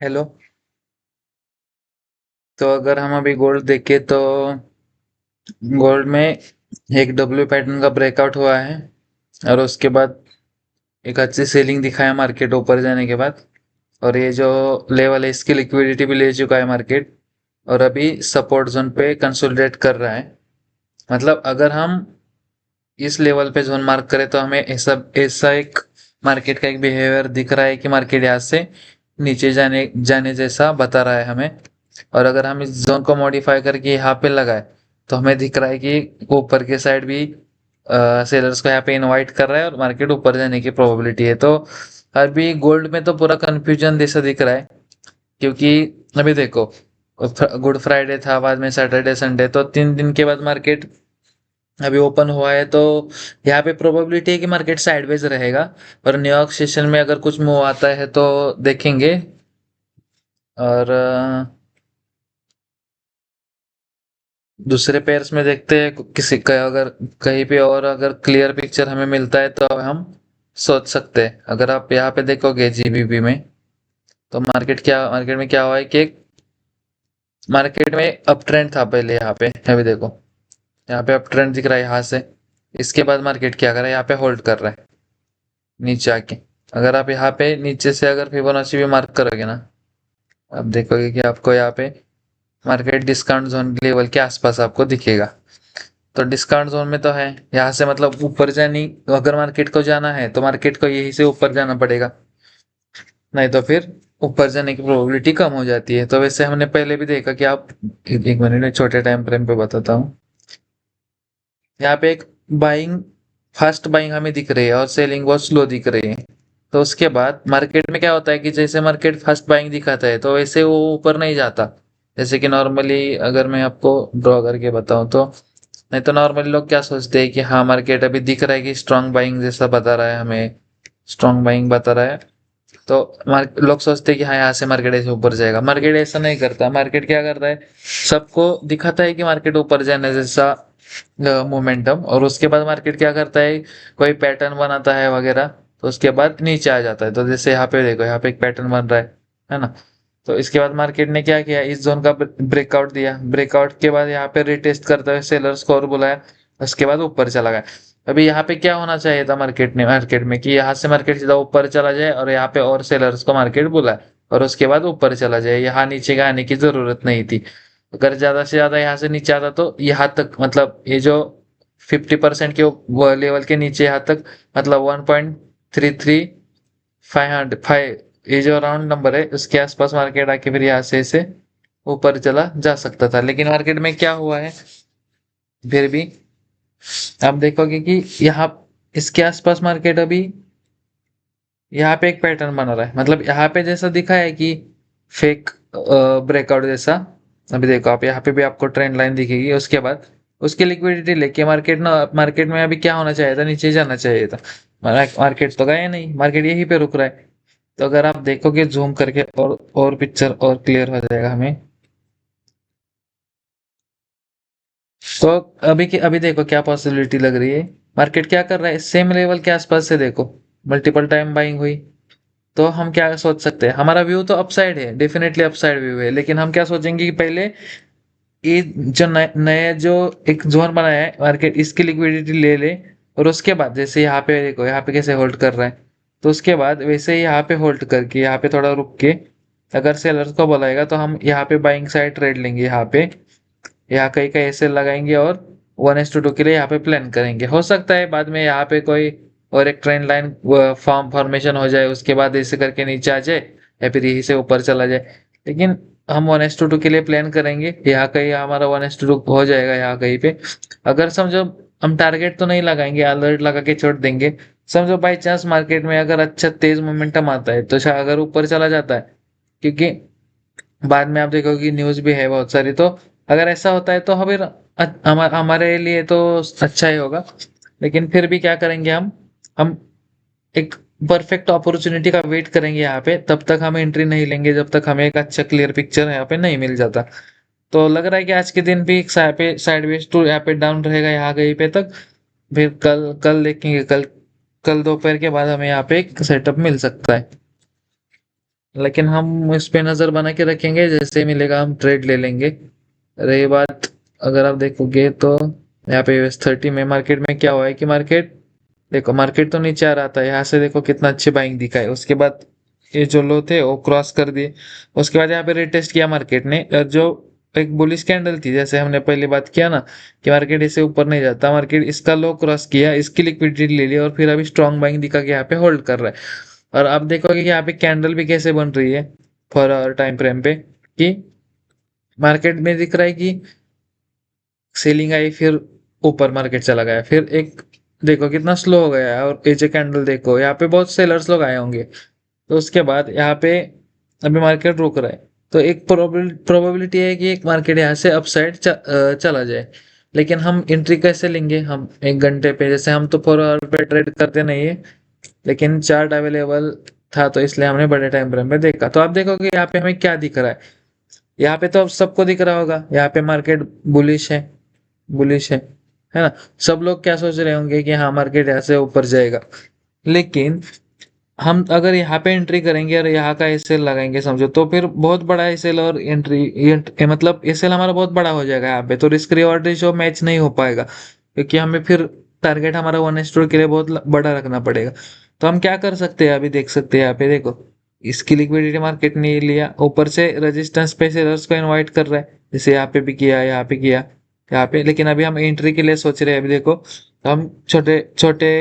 Hello. तो अगर हम अभी गोल्ड देखें तो गोल्ड में एक डब्ल्यू पैटर्न का ब्रेकआउट हुआ है और उसके बाद एक अच्छी सेलिंग दिखाया मार्केट ऊपर जाने के बाद। और ये जो लेवल है इसकी लिक्विडिटी भी ले चुका है मार्केट और अभी सपोर्ट जोन पे कंसोलिडेट कर रहा है। मतलब अगर हम इस लेवल पे जोन मार्क करें तो हमें ऐसा ऐसा एक मार्केट का एक बिहेवियर दिख रहा है कि मार्केट यहाँ से नीचे जाने जाने जैसा बता रहा है हमें। और अगर हम इस जोन को मॉडिफाई करके यहाँ पे लगाए तो हमें दिख रहा है कि ऊपर के साइड भी सेलर्स को यहाँ पे इनवाइट कर रहा है और मार्केट ऊपर जाने की प्रोबेबिलिटी है। तो अभी गोल्ड में तो पूरा कंफ्यूजन जैसा दिख रहा है, क्योंकि अभी देखो गुड फ्राइडे था, बाद में सैटरडे संडे, तो 3 दिन के बाद मार्केट अभी ओपन हुआ है। तो यहाँ पे प्रोबेबिलिटी है कि मार्केट साइडवेज रहेगा। पर न्यूयॉर्क सेशन में अगर कुछ मूव आता है तो देखेंगे। और दूसरे पेयर्स में देखते हैं किसी का अगर कहीं पे और अगर क्लियर पिक्चर हमें मिलता है तो हम सोच सकते हैं। अगर आप यहाँ पे देखोगे जीबीपी में तो मार्केट में क्या हुआ है कि मार्केट में अप ट्रेंड था पहले। यहाँ पे अभी देखो, यहाँ पे अप ट्रेंड दिख रहा है यहाँ से। इसके बाद मार्केट क्या कर रहा है, यहाँ पे होल्ड कर रहा है नीचे आके। अगर आप यहाँ पे नीचे से अगर फिबोनाची भी मार्क करोगे ना, आप देखोगे कि आपको यहाँ पे मार्केट डिस्काउंट जोन लेवल के आसपास आपको दिखेगा। तो डिस्काउंट जोन में तो है, यहाँ से मतलब ऊपर जानी, अगर मार्केट को जाना है तो मार्केट को यही से ऊपर जाना पड़ेगा, नहीं तो फिर ऊपर जाने की प्रोबेबिलिटी कम हो जाती है। तो वैसे हमने पहले भी देखा कि आप एक मिनट में छोटे टाइम फ्रेम पे बताता हूँ। यहाँ पे एक बाइंग, फास्ट बाइंग हमें दिख रही है और सेलिंग बहुत स्लो दिख रही है। तो उसके बाद मार्केट में क्या होता है कि जैसे मार्केट फास्ट बाइंग दिखाता है तो वैसे वो ऊपर नहीं जाता। जैसे कि नॉर्मली अगर मैं आपको ड्रॉ करके बताऊं तो, नहीं तो नॉर्मली लोग क्या सोचते हैं कि हाँ मार्केट अभी दिख रहा है कि स्ट्रांग बाइंग जैसा बता रहा है हमें, स्ट्रांग बाइंग बता रहा है। तो लोग सोचते हैं कि हाँ यहाँ से मार्केट ऐसे ऊपर जाएगा। मार्केट ऐसा नहीं करता। मार्केट क्या करता है, सबको दिखाता है कि मार्केट ऊपर जाने जैसा मोमेंटम, और उसके बाद मार्केट क्या करता है, कोई पैटर्न बनाता है वगैरह, तो उसके बाद नीचे आ जाता है। तो जैसे यहाँ पे देखो, यहाँ पे एक पैटर्न बन रहा है ना। तो इसके बाद मार्केट ने क्या किया, इस जोन का ब्रेकआउट दिया। ब्रेकआउट के बाद यहाँ पे रिटेस्ट करते हुए सेलर्स को और बुलाया, उसके बाद ऊपर चला गया। अभी यहाँ पे क्या होना चाहिए था मार्केट में कि यहाँ से मार्केट सीधा ऊपर चला जाए और यहाँ पे और सेलर्स को मार्केट बुलाए और उसके बाद ऊपर चला जाए। यहाँ नीचे का आने की जरूरत नहीं थी। अगर ज्यादा से ज्यादा यहाँ से नीचे आता तो यहाँ तक, मतलब ये जो 50% के लेवल के नीचे यहाँ तक, मतलब 1.33 500 ये जो राउंड नंबर है उसके आसपास मार्केट आके फिर यहाँ से इसे ऊपर चला जा सकता था। लेकिन मार्केट में क्या हुआ है, फिर भी आप देखोगे कि यहाँ इसके आसपास मार्केट अभी यहाँ पे एक पैटर्न बना रहा है। मतलब यहाँ पे जैसा दिखा है कि फेक ब्रेकआउट जैसा। अभी देखो आप, यहाँ पे भी आपको ट्रेंड लाइन दिखेगी। उसके बाद उसकी लिक्विडिटी लेके मार्केट में अभी क्या होना चाहिए था, नीचे जाना चाहिए था। मार्केट तो गया नहीं, मार्केट यहीं पे रुक रहा है। तो अगर आप देखोगे जूम करके और पिक्चर और क्लियर हो जाएगा हमें। तो अभी देखो क्या पॉसिबिलिटी लग रही है। मार्केट क्या कर रहा है, सेम लेवल के आसपास से देखो मल्टीपल टाइम बाइंग हुई। तो हम क्या सोच सकते हैं, हमारा व्यू तो अपसाइड है, डेफिनेटली अपसाइड व्यू है, लेकिन हम क्या सोचेंगे कि पहले ये जो नया जो एक जोन बनाया है मार्केट, इसकी लिक्विडिटी ले ले। और उसके बाद जैसे यहाँ पे देखो, यहाँ पे कैसे होल्ड कर रहा है, तो उसके बाद वैसे ही यहाँ पे होल्ड करके यहाँ पे थोड़ा रुक के अगर सेलर्स को बुलाएगा तो हम यहाँ पे बाइंग साइड ट्रेड लेंगे। यहाँ पे यहाँ कहीं कहीं ऐसे लगाएंगे और 1:2 के लिए यहाँ पे प्लान करेंगे। हो सकता है बाद में यहाँ पे कोई और एक ट्रेंड लाइन फॉर्मेशन हो जाए, उसके बाद ऐसे करके नीचे आ जाए या फिर यहीं से ऊपर चला जाए। लेकिन हम 1:2 के लिए प्लान करेंगे, यहाँ कहीं हमारा 1:2 हो जाएगा यहाँ कहीं पे। अगर समझो हम टारगेट तो नहीं लगाएंगे, अलर्ट लगा के छोड़ देंगे। समझो बाई चांस मार्केट में अगर अच्छा तेज मोमेंटम आता है तो शायद अगर ऊपर चला जाता है, क्योंकि बाद में आप देखोगे न्यूज भी है बहुत सारी। तो अगर ऐसा होता है तो फिर हमारे लिए तो अच्छा ही होगा। लेकिन फिर भी क्या करेंगे, हम एक परफेक्ट अपॉर्चुनिटी का वेट करेंगे यहाँ पे। तब तक हम एंट्री नहीं लेंगे जब तक हमें एक अच्छा क्लियर पिक्चर यहाँ पे नहीं मिल जाता। तो लग रहा है कि आज के दिन भी एक साइडवेज टू यहाँ पे डाउन रहेगा यहाँ कहीं पे तक। फिर कल कल देखेंगे, कल कल दोपहर के बाद हमें यहाँ पे एक सेटअप मिल सकता है। लेकिन हम इस पे नजर बना के रखेंगे, जैसे ही मिलेगा हम ट्रेड ले लेंगे। रही बात, अगर आप देखोगे तो यहाँ पे US30 में मार्केट में क्या हुआ है कि मार्केट, देखो मार्केट तो नीचे आ रहा था, यहाँ से देखो कितना अच्छी बाइंग दिखा है, उसके बाद ये जो लो थे वो क्रॉस कर दिए। उसके बाद यहाँ पे रिटेस्ट किया मार्केट ने, और जो एक बुलिश कैंडल थी, जैसे हमने पहले बात किया ना कि मार्केट इससे ऊपर नहीं जाता, मार्केट इसका लो क्रॉस किया, इसकी लिक्विडिटी ले लिया और फिर अभी स्ट्रॉन्ग बाइंग दिखा के यहाँ पे होल्ड कर रहा है। और आप देखोगे कि यहाँ पे कैंडल भी कैसे बन रही है फॉर आवर टाइम फ्रेम पे, कि मार्केट में दिख रहा है कि सेलिंग आई, फिर ऊपर मार्केट चला गया, फिर एक देखो कितना स्लो हो गया है, और ये जो कैंडल देखो यहाँ पे बहुत सेलर्स लोग आए होंगे, तो उसके बाद यहाँ पे अभी मार्केट रुक रहा है। तो एक प्रोबेबिलिटी है कि एक मार्केट यहाँ से अपसाइड चला जाए। लेकिन हम एंट्री कैसे लेंगे, हम 1 घंटे पे, जैसे हम तो 4 आवर पे ट्रेड करते नहीं है, लेकिन चार्ट अवेलेबल था तो इसलिए हमने बड़े टाइम फ्रेम पे देखा। तो आप देखोगे यहाँ पे हमें क्या दिख रहा है, यहाँ पे तो अब सबको दिख रहा होगा, यहाँ पे मार्केट बुलिश है, बुलिश है ना। सब लोग क्या सोच रहे होंगे कि हाँ मार्केट यहाँ से ऊपर जाएगा। लेकिन हम अगर यहाँ पे एंट्री करेंगे और यहाँ का एसएल लगाएंगे समझो, तो फिर बहुत बड़ा एसएल और मतलब एसएल हमारा बहुत बड़ा हो जाएगा यहाँ पे, तो रिस्क रिवॉर्ड रेशियो मैच नहीं हो पाएगा, क्योंकि हमें फिर टारगेट हमारा 1:2 के लिए बहुत बड़ा रखना पड़ेगा। तो हम क्या कर सकते हैं, अभी देख सकते हैं यहाँ पे देखो, इसकी लिक्विडिटी मार्केट ने लिया, ऊपर से रेजिस्टेंस पे सेलर्स को इनवाइट कर रहा है, जैसे यहाँ पे भी किया, यहाँ पे किया, यहाँ पे। लेकिन अभी हम एंट्री के लिए सोच रहे हैं, अभी देखो हम छोटे छोटे,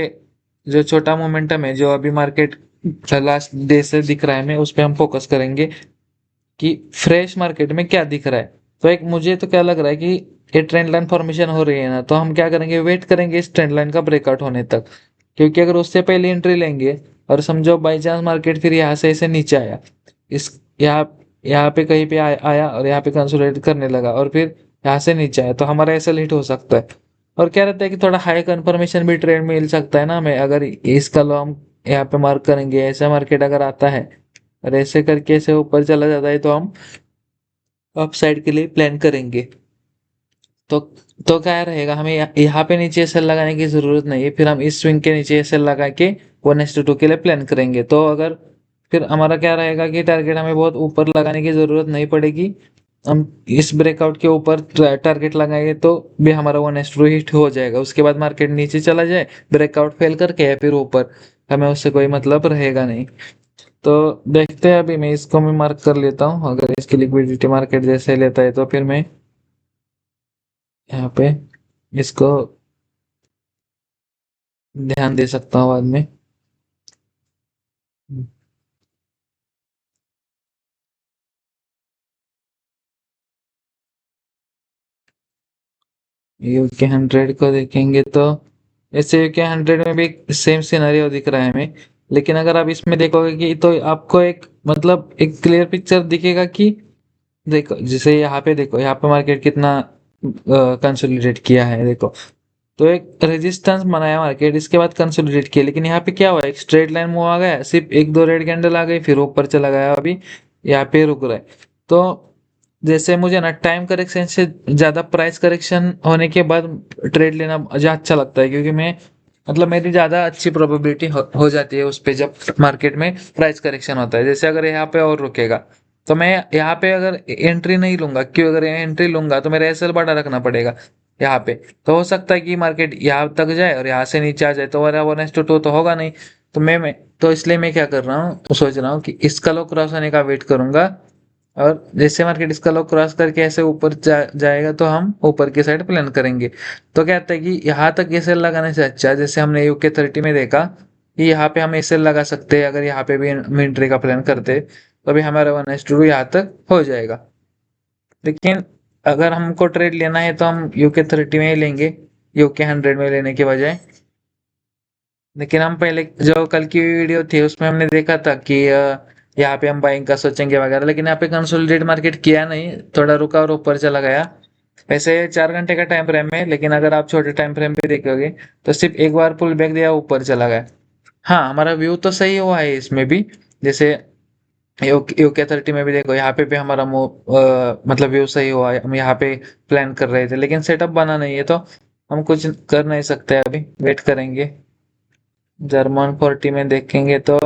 जो छोटा मोमेंटम है जो अभी मार्केट लास्ट डे से दिख रहा है, हमें उस पे हम फोकस करेंगे कि फ्रेश मार्केट में क्या दिख रहा है। तो एक मुझे तो क्या लग रहा है कि ये ट्रेंड लाइन फॉर्मेशन हो रही है ना, तो हम क्या करेंगे, वेट करेंगे इस ट्रेंड लाइन का ब्रेकआउट होने तक, क्योंकि अगर उससे पहले एंट्री लेंगे और समझो बाई चांस मार्केट फिर यहाँ से ऐसे नीचे आया, इस यहाँ यहाँ पे कहीं पे आया और यहाँ पे कंसोलिडेट करने लगा और फिर यहाँ से नीचे आया, तो हमारा ऐसा हिट हो सकता है। और क्या रहता है कि थोड़ा हाई कंफर्मेशन भी ट्रेड मिल सकता है ना हमें, अगर इसका लो हम यहाँ पे मार्क करेंगे, ऐसा मार्केट अगर आता है और ऐसे करके ऐसे ऊपर चला जाता है, तो हम अप साइड के लिए प्लान करेंगे। तो तो क्या रहेगा, हमें यहाँ पे नीचे एसएल लगाने की जरूरत नहीं है, फिर हम इस स्विंग के नीचे एसएल लगा के 1:2 के लिए प्लान करेंगे। तो अगर फिर हमारा क्या रहेगा कि टारगेट हमें बहुत ऊपर लगाने की जरूरत नहीं पड़ेगी, हम इस ब्रेकआउट के ऊपर टारगेट लगाएंगे तो भी हमारा 1:2 हिट हो जाएगा। उसके बाद मार्केट नीचे चला जाए ब्रेकआउट फेल करके या फिर ऊपर, हमें उससे कोई मतलब रहेगा नहीं। तो देखते हैं, अभी मैं इसको मैं मार्क कर लेता हूँ, अगर इसकी लिक्विडिटी मार्केट जैसे लेता है तो फिर मैं यहाँ पे इसको ध्यान दे सकता हूँ बाद में। UK 100 को देखेंगे तो ऐसे UK 100 में भी सेम सिनेरियो दिख रहा है हमें। लेकिन अगर आप इसमें देखोगे कि तो आपको एक मतलब एक क्लियर पिक्चर दिखेगा कि देखो, जैसे यहाँ पे देखो, यहाँ पे मार्केट कितना कंसोलिडेट किया है देखो, तो एक रेजिस्टेंस बनाया मार्केट, इसके बाद कंसोलिडेट किया, लेकिन यहाँ पे क्या हुआ, एक स्ट्रेट लाइन मूव आ गया, सिर्फ 1-2 रेड कैंडल आ गई, फिर ऊपर चला गया, अभी यहाँ पे रुक रहा है। तो जैसे मुझे ना टाइम करेक्शन से ज्यादा प्राइस करेक्शन होने के बाद ट्रेड लेना मुझे अच्छा लगता है, क्योंकि मैं मतलब मेरी ज्यादा अच्छी प्रोबेबिलिटी हो जाती है उस पे जब मार्केट में प्राइस करेक्शन होता है। जैसे अगर यहाँ पे और रुकेगा तो मैं यहाँ पे अगर एंट्री नहीं लूंगा, क्यों, अगर एंट्री लूंगा तो मेरा एसएल बड़ा रखना पड़ेगा यहाँ पे। तो हो सकता है कि मार्केट यहाँ तक जाए और यहाँ से नीचे आ जाए, तो मेरा 1:2 तो होगा नहीं। तो मैं तो इसलिए मैं क्या कर रहा हूँ, सोच रहा हूँ कि इसका लो क्रॉस होने का वेट करूंगा, और जैसे मार्केट इसका लो क्रॉस करके ऐसे ऊपर जाएगा तो हम ऊपर की साइड प्लान करेंगे। तो कहते हैं कि यहाँ तक एसएल लगाने से अच्छा, जैसे हमने UK 30 में देखा कि यहाँ पे हम एसएल लगा सकते हैं, अगर यहाँ पे भी एंट्री का प्लान करते तो भी हमारा 1:2 यहाँ तक हो जाएगा। लेकिन अगर हमको ट्रेड लेना है तो हम UK 30 में ही लेंगे, UK 100 में लेने के बजाय। लेकिन हम पहले जो कल की वीडियो थी उसमें हमने देखा था कि यहाँ पे हम बाइंग का सोचेंगे वगैरह, लेकिन यहाँ पे कंसोलिडेट मार्केट किया नहीं, थोड़ा रुका और ऊपर चला गया। वैसे 4 घंटे का टाइम फ्रेम है, लेकिन अगर आप छोटे टाइम फ्रेम पे देखोगे तो सिर्फ एक बार पुल बैक दिया, ऊपर चला गया। हाँ, हमारा व्यू तो सही हुआ है इसमें भी, जैसे UK 30 में भी देखो, यहाँ पे भी हमारा मतलब व्यू सही हुआ है, हम यहाँ पे प्लान कर रहे थे, लेकिन सेटअप बना नहीं है, तो हम कुछ कर नहीं सकते, अभी वेट करेंगे। जर्मन 40 में देखेंगे तो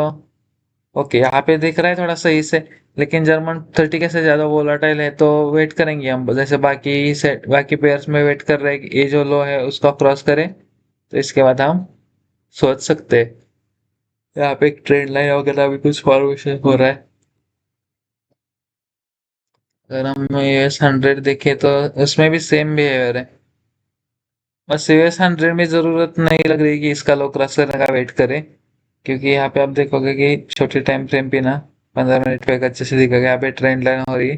ओके, यहाँ पे दिख रहा है थोड़ा सही से, लेकिन जर्मन 30 कैसे ज्यादा वोलाटाइल है, तो वेट करेंगे हम, जैसे बाकी सेट बाकी पेयर्स में वेट कर रहे हैं कि ये जो लो है उसको क्रॉस करें, तो इसके बाद हम सोच सकते हैं। यहाँ पे एक ट्रेंड लाइन वगैरह भी कुछ फॉर्मेशन हो रहा है। अगर हम US 100 देखें तो उसमें भी सेम बिहेवियर है। बस US 100 में जरूरत नहीं लग रही कि इसका लो क्रॉस करने का वेट करें, क्योंकि यहाँ पे आप देखोगे कि छोटे टाइम फ्रेम पे ना 15 मिनट पे एक अच्छे से दिखेगा, यहाँ पे ट्रेंड लाइन हो रही है।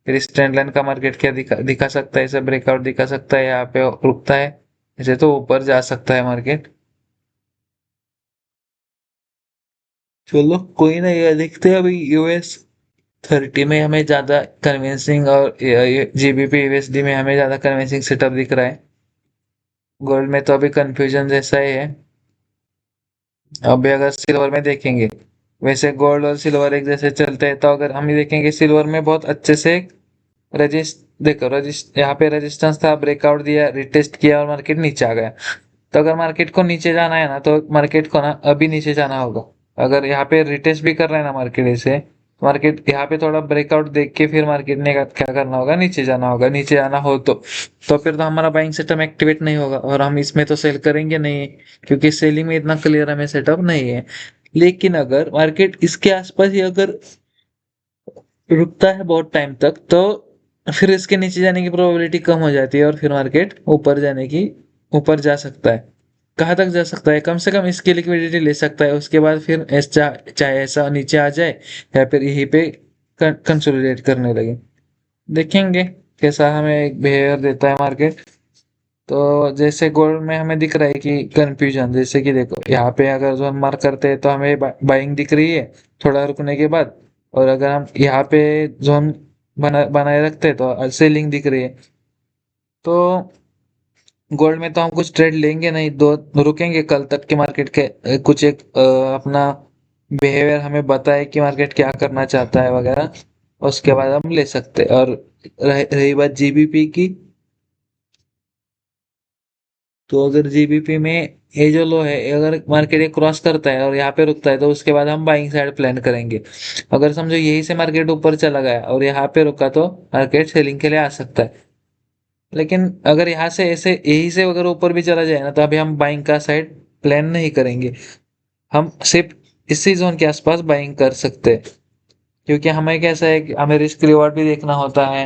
फिर इस ट्रेंड लाइन का मार्केट क्या दिखा सकता है, इसे ब्रेकआउट दिखा सकता है, यहाँ पे रुकता है, इसे तो ऊपर जा सकता है मार्केट। चलो कोई ना, ये देखते हैं अभी। US 30 में हमें ज्यादा कन्विंसिंग, और GBP USD में हमें ज्यादा कन्विंसिंग सेटअप दिख रहा है। गोल्ड में तो अभी कंफ्यूजन जैसा ही है। अभी अगर सिल्वर में देखेंगे, वैसे गोल्ड और सिल्वर एक जैसे चलते हैं, तो अगर हम ये देखेंगे सिल्वर में बहुत अच्छे से रजिस्ट देखो, रजिस्ट यहाँ पे रेजिस्टेंस था, ब्रेकआउट दिया, रिटेस्ट किया और मार्केट नीचे आ गया। तो अगर मार्केट को नीचे जाना है ना, तो मार्केट को ना अभी नीचे जाना होगा। अगर यहाँ पे रिटेस्ट भी कर रहा है ना मार्केट ऐसे, तो मार्केट यहाँ पे थोड़ा ब्रेकआउट देख के फिर मार्केट ने क्या करना होगा, नीचे जाना होगा। नीचे जाना हो तो फिर तो हमारा बाइंग सेटअप एक्टिवेट नहीं होगा, और हम इसमें तो सेल करेंगे नहीं, क्योंकि सेलिंग में इतना क्लियर हमें सेटअप नहीं है। लेकिन अगर मार्केट इसके आसपास ही अगर रुकता है बहुत टाइम तक, तो फिर इसके नीचे जाने की प्रोबेबिलिटी कम हो जाती है, और फिर मार्केट ऊपर जा सकता है। कहाँ तक जा सकता है, कम से कम इसकी लिक्विडिटी ले सकता है, उसके बाद फिर चाहे ऐसा नीचे आ जाए, या फिर यहीं पे कंसोलिडेट करने लगे। देखेंगे कैसा हमें बिहेवियर देता है मार्केट। तो जैसे गोल्ड में हमें दिख रहा है कि कंफ्यूजन, जैसे कि देखो यहाँ पे अगर जो हम मार्क करते हैं तो हमें बाइंग दिख रही है थोड़ा रुकने के बाद, और अगर हम यहाँ पे जोन बनाए रखते हैं तो सेलिंग दिख रही है। तो गोल्ड में तो हम कुछ ट्रेड लेंगे नहीं, दो रुकेंगे कल तक के मार्केट के कुछ एक अपना बिहेवियर हमें बताए कि मार्केट क्या करना चाहता है वगैरह, उसके बाद हम ले सकते हैं। और रही बात GBP की, तो अगर GBP में ये जो लो है, अगर मार्केट ये क्रॉस करता है और यहाँ पे रुकता है, तो उसके बाद हम बाइंग साइड प्लान करेंगे। अगर समझो यही से मार्केट ऊपर चला गया और यहाँ पे रुका, तो मार्केट सेलिंग के लिए आ सकता है। लेकिन अगर यहाँ से ऐसे यही से अगर ऊपर भी चला जाए ना, तो अभी हम बाइंग का साइड प्लान नहीं करेंगे। हम सिर्फ इसी जोन के आसपास बाइंग कर सकते हैं, क्योंकि हमें कैसा है कि हमें रिस्क रिवॉर्ड भी देखना होता है,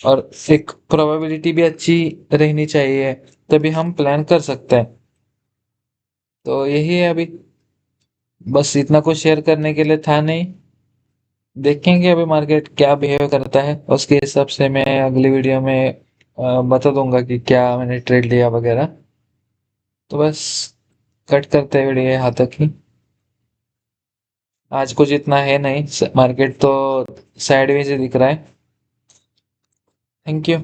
और एक प्रोबेबिलिटी भी अच्छी रहनी चाहिए, तभी हम प्लान कर सकते हैं। तो यही है अभी, बस इतना कुछ शेयर करने के लिए था नहीं। देखेंगे अभी मार्केट क्या बिहेव करता है, उसके हिसाब से मैं अगली वीडियो में बता दूंगा कि क्या मैंने ट्रेड लिया वगैरह। तो बस कट करते हैं वीडियो यहाँ तक ही। आज कुछ इतना है नहीं, मार्केट तो साइडवेज ही दिख रहा है। Thank you.